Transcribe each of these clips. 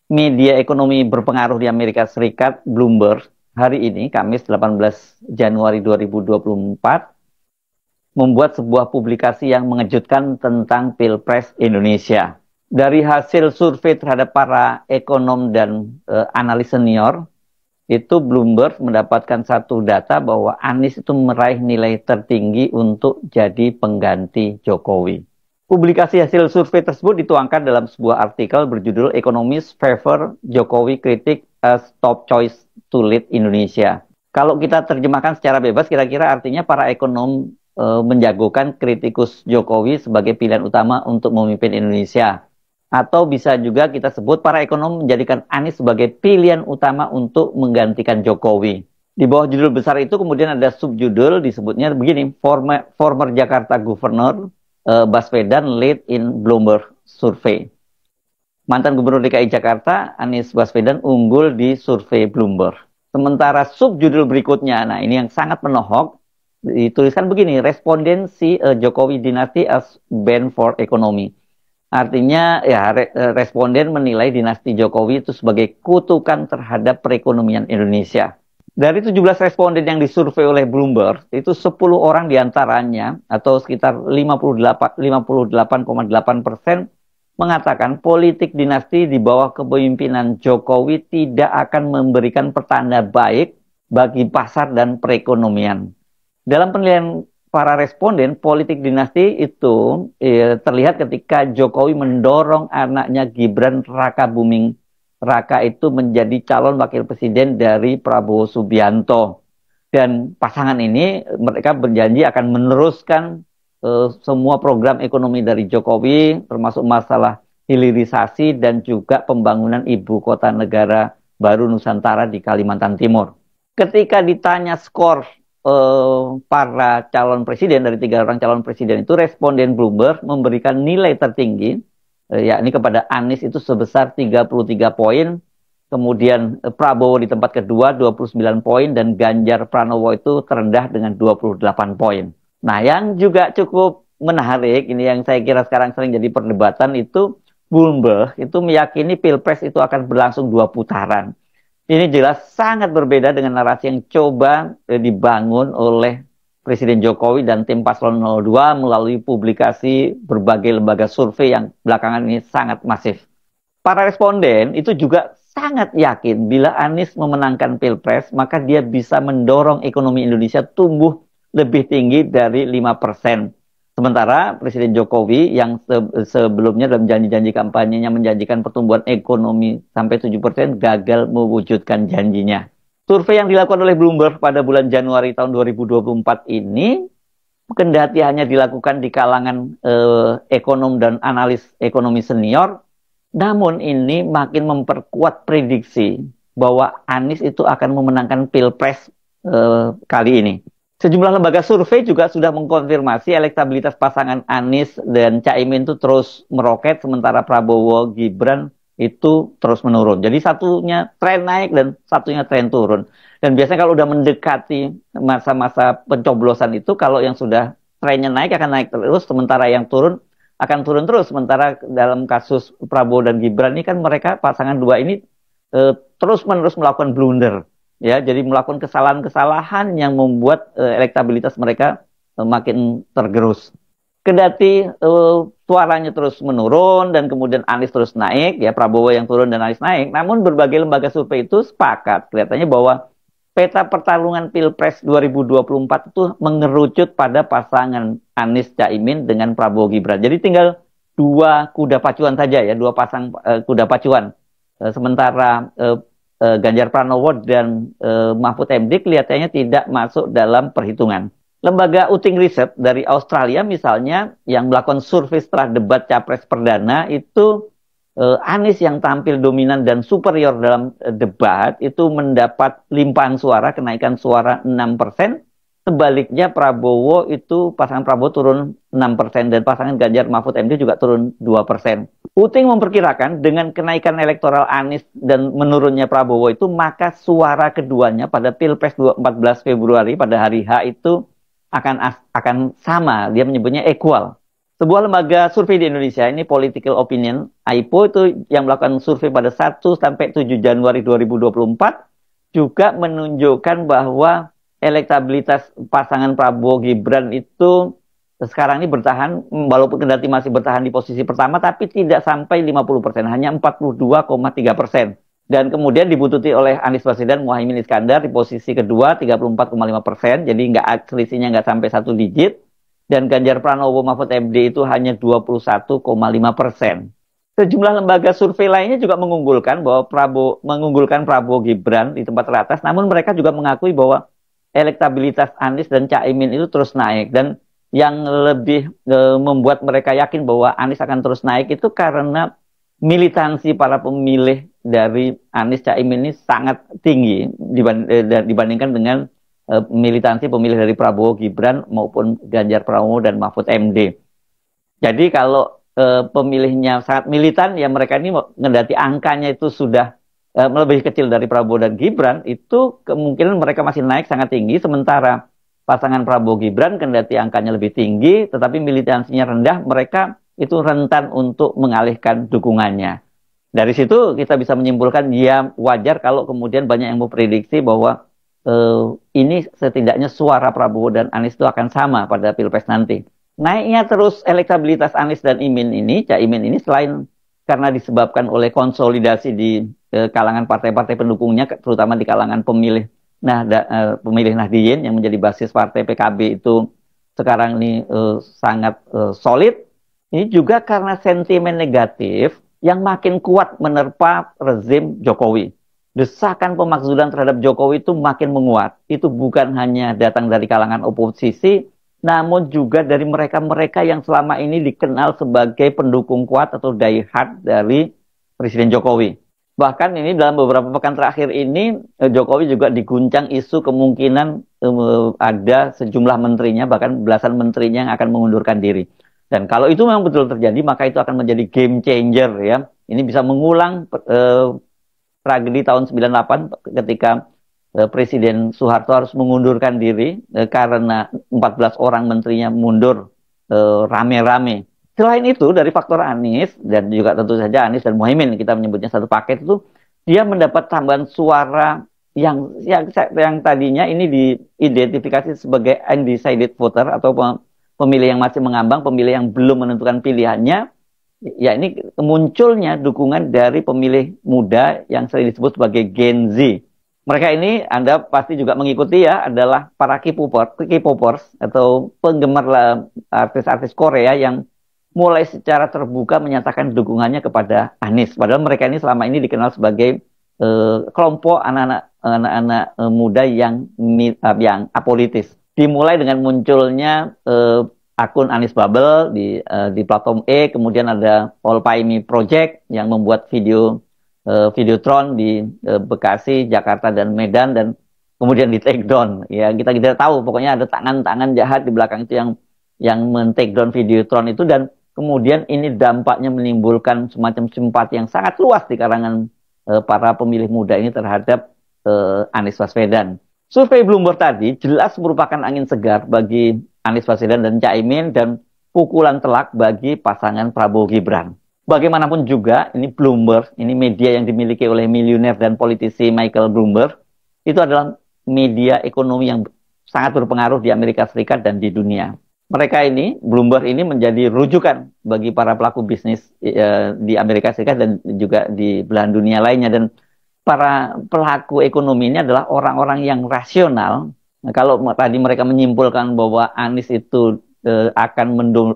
media ekonomi berpengaruh di Amerika Serikat, Bloomberg, hari ini, Kamis 18 Januari 2024, membuat sebuah publikasi yang mengejutkan tentang Pilpres Indonesia. Dari hasil survei terhadap para ekonom dan analis senior, itu Bloomberg mendapatkan satu data bahwa Anies itu meraih nilai tertinggi untuk jadi pengganti Jokowi. Publikasi hasil survei tersebut dituangkan dalam sebuah artikel berjudul Economists Favor Jokowi Critic as Top Choice to Lead Indonesia. Kalau kita terjemahkan secara bebas, kira-kira artinya para ekonom menjagokan kritikus Jokowi sebagai pilihan utama untuk memimpin Indonesia. Atau bisa juga kita sebut para ekonom menjadikan Anies sebagai pilihan utama untuk menggantikan Jokowi. Di bawah judul besar itu kemudian ada subjudul disebutnya begini, former Jakarta Governor Baswedan lead in Bloomberg Survey. Mantan Gubernur DKI Jakarta Anies Baswedan unggul di survei Bloomberg. Sementara subjudul berikutnya, nah ini yang sangat menohok, dituliskan begini, respondensi Jokowi Dynasty as bane for economy. Artinya ya responden menilai dinasti Jokowi itu sebagai kutukan terhadap perekonomian Indonesia. Dari 17 responden yang disurvei oleh Bloomberg, itu 10 orang diantaranya atau sekitar 58,8% mengatakan politik dinasti di bawah kepemimpinan Jokowi tidak akan memberikan pertanda baik bagi pasar dan perekonomian. Dalam penilaian para responden, politik dinasti itu terlihat ketika Jokowi mendorong anaknya Gibran Rakabuming Raka itu menjadi calon wakil presiden dari Prabowo Subianto. Dan pasangan ini mereka berjanji akan meneruskan semua program ekonomi dari Jokowi, termasuk masalah hilirisasi dan juga pembangunan ibu kota negara baru Nusantara di Kalimantan Timur. Ketika ditanya skor para calon presiden dari 3 orang calon presiden itu, responden Bloomberg memberikan nilai tertinggi yakni kepada Anies itu sebesar 33 poin, kemudian Prabowo di tempat kedua 29 poin, dan Ganjar Pranowo itu terendah dengan 28 poin. Nah, yang juga cukup menarik, ini yang saya kira sekarang sering jadi perdebatan, itu Bloomberg itu meyakini Pilpres itu akan berlangsung 2 putaran. Ini jelas sangat berbeda dengan narasi yang coba dibangun oleh Presiden Jokowi dan tim Paslon 02 melalui publikasi berbagai lembaga survei yang belakangan ini sangat masif. Para responden itu juga sangat yakin bila Anies memenangkan Pilpres, maka dia bisa mendorong ekonomi Indonesia tumbuh lebih tinggi dari 5%. Sementara Presiden Jokowi yang sebelumnya dalam janji-janji kampanyenya menjanjikan pertumbuhan ekonomi sampai 7%, gagal mewujudkan janjinya. Survei yang dilakukan oleh Bloomberg pada bulan Januari tahun 2024 ini, kendati hanya dilakukan di kalangan ekonom dan analis ekonomi senior, namun ini makin memperkuat prediksi bahwa Anies itu akan memenangkan Pilpres kali ini. Sejumlah lembaga survei juga sudah mengkonfirmasi elektabilitas pasangan Anies dan Caimin itu terus meroket, sementara Prabowo Gibran itu terus menurun. Jadi satunya tren naik dan satunya tren turun. Dan biasanya kalau udah mendekati masa-masa pencoblosan itu, kalau yang sudah trennya naik akan naik terus, sementara yang turun akan turun terus. Sementara dalam kasus Prabowo dan Gibran ini kan mereka pasangan dua ini terus-menerus melakukan blunder. Ya, jadi melakukan kesalahan-kesalahan yang membuat elektabilitas mereka makin tergerus. Kendati suaranya terus menurun dan kemudian Anies terus naik, ya Prabowo yang turun dan Anies naik, namun berbagai lembaga survei itu sepakat kelihatannya bahwa peta pertarungan Pilpres 2024 itu mengerucut pada pasangan Anies Caimin dengan Prabowo Gibran. Jadi tinggal 2 kuda pacuan saja ya, 2 pasang kuda pacuan. Sementara Ganjar Pranowo dan Mahfud MD kelihatannya tidak masuk dalam perhitungan. Lembaga Uting Research dari Australia misalnya yang melakukan survei setelah debat Capres Perdana itu Anies yang tampil dominan dan superior dalam debat itu mendapat limpahan suara, kenaikan suara 6%. Sebaliknya Prabowo itu, pasangan Prabowo turun 6% dan pasangan Ganjar Mahfud MD juga turun 2%. Uting memperkirakan dengan kenaikan elektoral Anies dan menurunnya Prabowo itu, maka suara keduanya pada Pilpres 14 Februari pada hari H itu akan sama, dia menyebutnya equal. Sebuah lembaga survei di Indonesia, ini Political Opinion, AIPO, itu yang melakukan survei pada 1 sampai 7 Januari 2024, juga menunjukkan bahwa elektabilitas pasangan Prabowo Gibran itu sekarang ini bertahan, walaupun kendati masih bertahan di posisi pertama, tapi tidak sampai 50%, hanya 42,3%. Dan kemudian dibututi oleh Anies Baswedan, Muhaimin Iskandar di posisi kedua 34,5%, jadi selisihnya nggak sampai 1 digit. Dan Ganjar Pranowo Mahfud MD itu hanya 21,5%. Sejumlah lembaga survei lainnya juga mengunggulkan Prabowo Gibran di tempat teratas, namun mereka juga mengakui bahwa elektabilitas Anies dan Caimin itu terus naik. Dan yang lebih membuat mereka yakin bahwa Anies akan terus naik itu karena militansi para pemilih dari Anies Caimin ini sangat tinggi dibandingkan dengan militansi pemilih dari Prabowo Gibran maupun Ganjar Pranowo dan Mahfud MD. Jadi kalau pemilihnya sangat militan, ya mereka ini mendati angkanya itu sudah lebih kecil dari Prabowo dan Gibran, itu kemungkinan mereka masih naik sangat tinggi, sementara pasangan Prabowo Gibran kendati angkanya lebih tinggi, tetapi militansinya rendah, mereka itu rentan untuk mengalihkan dukungannya. Dari situ kita bisa menyimpulkan, ya wajar kalau kemudian banyak yang memprediksi bahwa ini setidaknya suara Prabowo dan Anies itu akan sama pada Pilpres nanti. Naiknya terus elektabilitas Anies dan Caimin ini selain karena disebabkan oleh konsolidasi di kalangan partai-partai pendukungnya, terutama di kalangan pemilih pemilih Nahdliyin yang menjadi basis partai PKB itu sekarang ini sangat solid. Ini juga karena sentimen negatif yang makin kuat menerpa rezim Jokowi. Desakan pemakzulan terhadap Jokowi itu makin menguat. Itu bukan hanya datang dari kalangan oposisi, namun juga dari mereka-mereka yang selama ini dikenal sebagai pendukung kuat atau die-hard dari Presiden Jokowi. Bahkan ini dalam beberapa pekan terakhir ini, Jokowi juga diguncang isu kemungkinan ada sejumlah menterinya, bahkan belasan menterinya yang akan mengundurkan diri. Dan kalau itu memang betul terjadi, maka itu akan menjadi game changer ya. Ini bisa mengulang tragedi tahun 98 ketika Presiden Soeharto harus mengundurkan diri karena 14 orang menterinya mundur rame-rame. Selain itu, dari faktor Anies, dan juga tentu saja Anies dan Muhaimin, kita menyebutnya satu paket itu, dia mendapat tambahan suara yang tadinya ini diidentifikasi sebagai undecided voter atau pemilih yang masih mengambang, pemilih yang belum menentukan pilihannya. Ya, ini munculnya dukungan dari pemilih muda yang sering disebut sebagai Gen Z. Mereka ini Anda pasti juga mengikuti ya, adalah para K-popers atau penggemar artis-artis Korea yang mulai secara terbuka menyatakan dukungannya kepada Anies. Padahal mereka ini selama ini dikenal sebagai kelompok anak-anak muda yang apolitis. Dimulai dengan munculnya akun Anies Bubble di platform kemudian ada All Pay Me Project yang membuat videotron di Bekasi, Jakarta, dan Medan, dan kemudian di take down. Ya, kita tidak tahu, pokoknya ada tangan-tangan jahat di belakang itu yang men-take down videotron itu, dan kemudian ini dampaknya menimbulkan semacam simpati yang sangat luas di kalangan para pemilih muda ini terhadap Anies Baswedan. Survei Bloomberg tadi jelas merupakan angin segar bagi Anies Baswedan dan Caimin dan pukulan telak bagi pasangan Prabowo Gibran. Bagaimanapun juga, ini Bloomberg, ini media yang dimiliki oleh miliuner dan politisi Michael Bloomberg, itu adalah media ekonomi yang sangat berpengaruh di Amerika Serikat dan di dunia. Mereka ini, Bloomberg ini menjadi rujukan bagi para pelaku bisnis di Amerika Serikat dan juga di belahan dunia lainnya. Dan para pelaku ekonomi ini adalah orang-orang yang rasional. Nah, kalau tadi mereka menyimpulkan bahwa Anies itu akan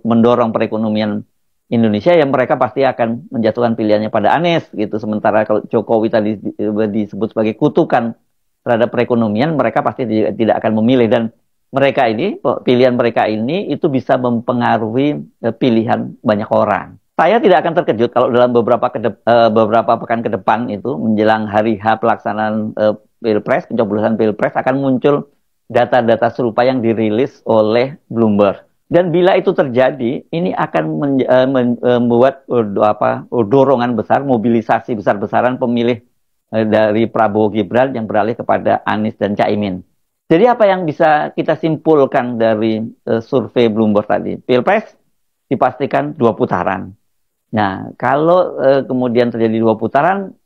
mendorong perekonomian Indonesia, ya mereka pasti akan menjatuhkan pilihannya pada Anies gitu. Sementara kalau Jokowi tadi disebut sebagai kutukan terhadap perekonomian, mereka pasti tidak akan memilih. Dan mereka ini, pilihan mereka ini itu bisa mempengaruhi pilihan banyak orang. Saya tidak akan terkejut kalau dalam beberapa pekan ke depan itu menjelang hari H pelaksanaan Pilpres, pencoblosan Pilpres, akan muncul data-data serupa yang dirilis oleh Bloomberg. Dan bila itu terjadi, ini akan membuat dorongan besar, mobilisasi besar-besaran pemilih dari Prabowo Gibran yang beralih kepada Anies dan Caimin. Jadi apa yang bisa kita simpulkan dari survei Bloomberg tadi? Pilpres dipastikan 2 putaran. Nah, kalau kemudian terjadi 2 putaran,